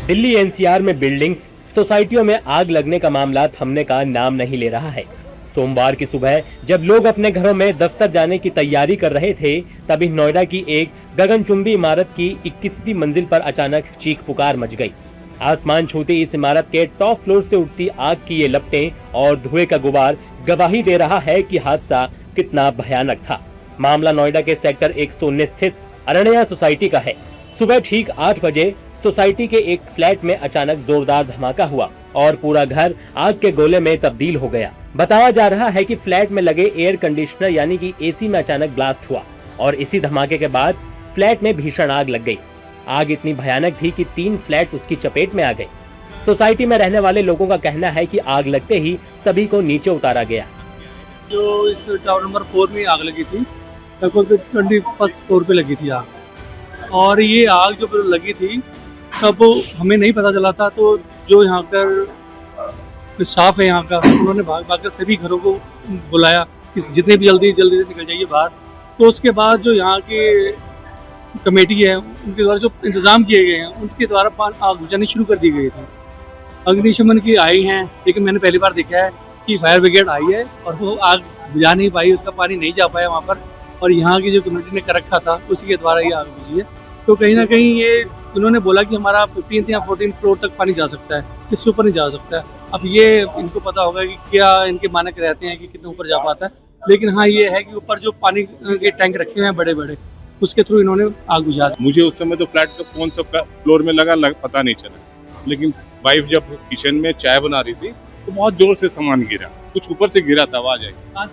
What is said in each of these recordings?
Delhi NCR में buildings, सोसाइटियों में आग लगने का मामला थमने का नाम नहीं ले रहा है। सोमवार की सुबह जब लोग अपने घरों में दफ्तर जाने की तैयारी कर रहे थे, तभी नोएडा की एक गगनचुंबी इमारत की 21वीं मंजिल पर अचानक चीख पुकार मच गई। आसमान छूती इस इमारत के टॉप फ्लोर से उठती आग की ये लपटें और धुएं का गुबार गवाही दे रहा है कि हादसा कितना भयानक था। मामला नोएडा के सेक्टर 119 स्थित अरण्या सोसाइटी का है। सुबह ठीक 8 बजे सोसाइटी के एक फ्लैट में अचानक जोरदार धमाका हुआ और पूरा घर आग के गोले में तब्दील हो गया। बताया जा रहा है कि फ्लैट में लगे एयर कंडीशनर यानी कि एसी में अचानक ब्लास्ट हुआ और इसी धमाके के बाद फ्लैट में भीषण आग लग गई। आग इतनी भयानक थी कि 3 फ्लैट्स उसकी चपेट में आ गए। सोसाइटी में रहने वाले लोगों का कहना है कि आग लगते ही सभी को नीचे उतारा गया। जो इस टावर नंबर 4 में आग लगी थी, लगभग 21st फ्लोर पे लगी थी आग। और ये आग जो लगी थी तब हमें नहीं पता चला था, तो जो यहाँ का स्टाफ है यहाँ का, उन्होंने भाग कर सभी घरों को बुलाया कि जितने भी जल्दी से निकल जाइए बाहर। तो उसके बाद जो यहाँ की कमेटी है उनके द्वारा जो इंतज़ाम किए गए हैं उनके द्वारा आग बुझानी शुरू कर दी गई थी। अग्निशमन की आई हैं, लेकिन मैंने पहली बार देखा है कि फायर ब्रिगेड आई है और वो आग बुझा नहीं पाई, उसका पानी नहीं जा पाया वहाँ पर, और यहाँ की जो कम्युनिटी ने कर रखा था उसी के द्वारा ये आग बुझी है। तो कहीं ना कहीं ये उन्होंने बोला कि हमारा 15 या 14 फ्लोर तक पानी जा सकता है, इससे ऊपर नहीं जा सकता है। अब ये इनको पता होगा कि क्या इनके मानक रहते हैं कि कितने ऊपर जा पाता है, लेकिन हाँ ये है कि ऊपर जो पानी के टैंक रखे हुए हैं बड़े बड़े, उसके थ्रू इन्होंने आग बुझा दी। मुझे उस समय तो फ्लैट का कौन सा फ्लोर में लगा पता नहीं चला, लेकिन वाइफ जब किचन में चाय बना रही थी तो बहुत जोर से सामान गिरा, कुछ ऊपर से गिरा था, आवाज आई।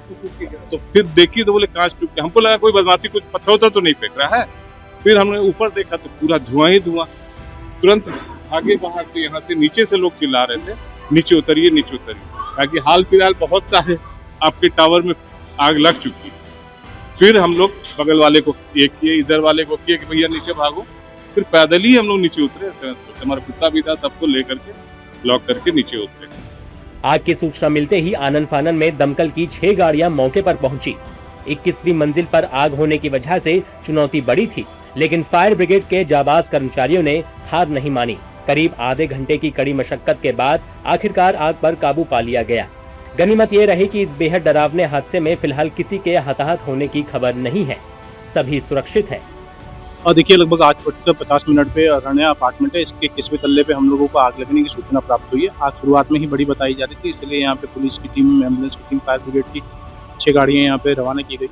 तो फिर देखी तो बोले कांच टूट के, हमको लगा कोई बदमाशी कुछ पत्थर उथर तो नहीं फेंक रहा है। फिर हमने ऊपर देखा तो पूरा धुआं ही धुआं। तुरंत आगे बाहर तो यहाँ से नीचे से लोग चिल्ला रहे थे, नीचे उतरिए नीचे उतरिए, ताकि हाल फिलहाल बहुत सारे आपके टावर में आग लग चुकी है। फिर हम लोग बगल वाले को किए, इधर वाले को किए कि भैया नीचे भागो। फिर पैदल ही हम लोग नीचे उतरे, हमारा कुत्ता भी था, सबको लेकर के लॉक करके नीचे उतरे। आग की सूचना मिलते ही आनन फानन में दमकल की 6 गाड़ियां मौके पर पहुंची। 21वीं मंजिल पर आग होने की वजह से चुनौती बड़ी थी, लेकिन फायर ब्रिगेड के जाबाज कर्मचारियों ने हार नहीं मानी। करीब आधे घंटे की कड़ी मशक्कत के बाद आखिरकार आग पर काबू पा लिया गया। गनीमत ये रही कि इस बेहद डरावने हादसे में फिलहाल किसी के हताहत होने की खबर नहीं है, सभी सुरक्षित हैं। और देखिए लगभग 8:50 मिनट पे अरण्या अपार्टमेंट है, इसके 21वें तल्ले पे हम लोगों को आग लगने की सूचना प्राप्त हुई है। आग शुरुआत में ही बड़ी बताई जा रही थी, इसलिए यहाँ पे पुलिस की टीम, एम्बुलेंस की टीम, फायर ब्रिगेड की 6 गाड़ियाँ यहाँ पे रवाना की गई।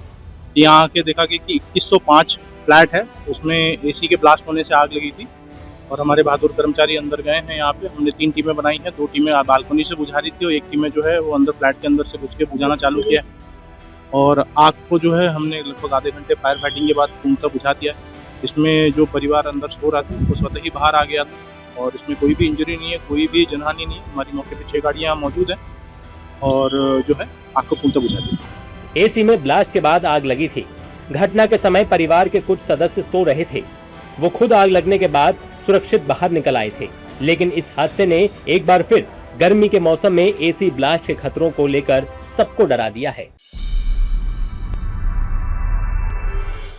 यहाँ आके देखा गया कि 2105 फ्लैट है, उसमें एसी के ब्लास्ट होने से आग लगी थी और हमारे बहादुर कर्मचारी अंदर गए हैं। यहाँ पे हमने 3 टीमें बनाई हैं, 2 टीमें बालकनी से बुझा रही थी और 1 टीमें जो है वो अंदर फ्लैट के अंदर से घुस के बुझाना चालू किया और आग को जो है हमने लगभग आधे घंटे फायर फाइटिंग के बाद पूर्णतः बुझा दिया। इसमें जो परिवार अंदर सो रहा था वो स्वतः ही बाहर आ गया था और इसमें कोई भी इंजरी नहीं है, कोई भी जनहानि नहीं है। हमारी मौके पे 6 गाड़ियाँ मौजूद हैं और जो है आग को पूर्णतः बुझा दिया। एसी में ब्लास्ट के बाद आग लगी थी। घटना के समय परिवार के कुछ सदस्य सो रहे थे, वो खुद आग लगने के बाद सुरक्षित बाहर निकल आए थे, लेकिन इस हादसे ने एक बार फिर गर्मी के मौसम में एसी ब्लास्ट के खतरों को लेकर सबको डरा दिया है।